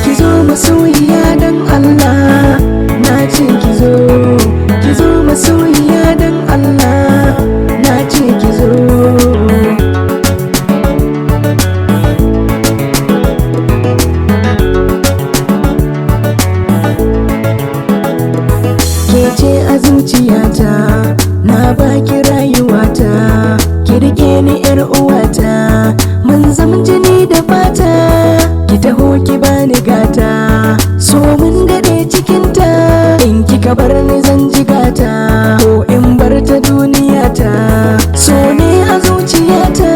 Kizo masoyiya dan Allah, na ce kizo. Kizo masoyiya dan Allah, na ce kizo. Kece a zuciyata, na baki rayuwata, ki rike ni yar uwata, mun zama jini da fata, ki taho ki bani gata, so mun dade cikinta, in kika bar ni zan jigata, ko in bar ta duniyata, so ne a zuciyata,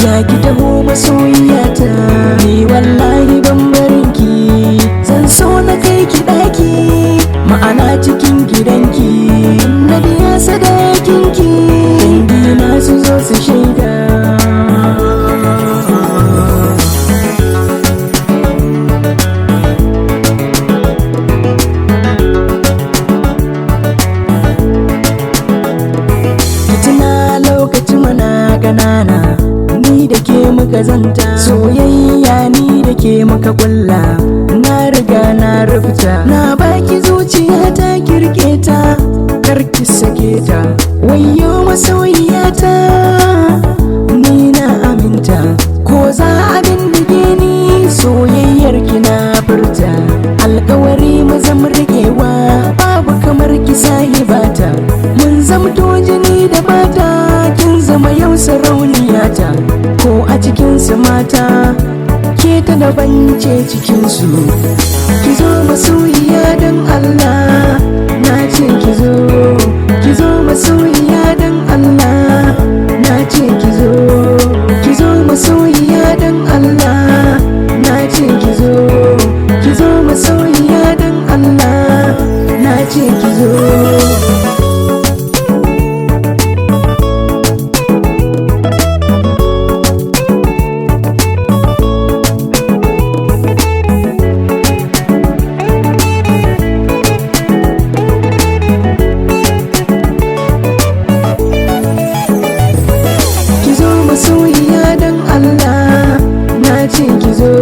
ya ki taho masoyiyata, ni wallahi ban barinki, zan so na kai ki daki, ma'ana cikin gidanki, na biya sadakinki, dangina su zo su shaida. Tuna lokacin mana ganana, ni da ke muka zanta, soyayya ni da ke muka kulla, na riga na rubuta, na baki zuciya ta kirke ta, karki sake ta, wayyo masoyiyata, ni na aminta, ko za a bindige ni, soyayyar ki na furta, alkawari mu zama rikewa, babu kamar ki sahibata, mun zamto jini da mata, kin zama yau sarauniyata, ko a cikinsu mata, ke ta daban ce cikinsu. Kizo masoyiya dan Allah, na ce kizo. Kizo masoyiya dan Allah, na ce kizo. Kizo masoyiya dan Allah, na ce kizo. Kizo masoyiya dan Allah, na ce kizo. Masoyiya dan Allah, na ce kizo.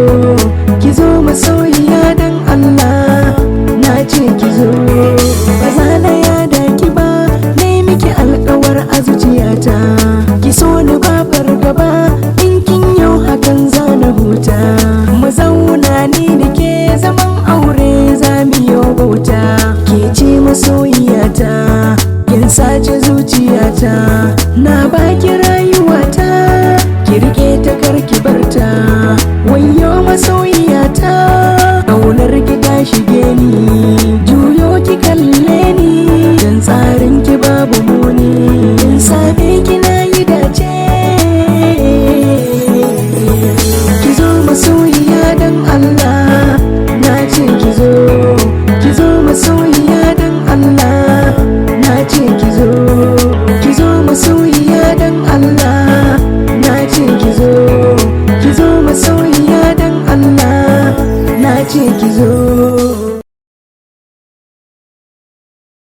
Kizo masoyiya dan Allah, na ce kizo. Ba za na yada ki ba, ne miki alkawar a zuciyata, ki so ni ba fargaba, in kin yau hakan za na huta, mu zauna ni da ke zaman aure za mu yi bauta, ke ce masoyiyata, kin sace zuciyata, na baki rayuwata, ki rike ta karki barta, wayyo masoyiyata.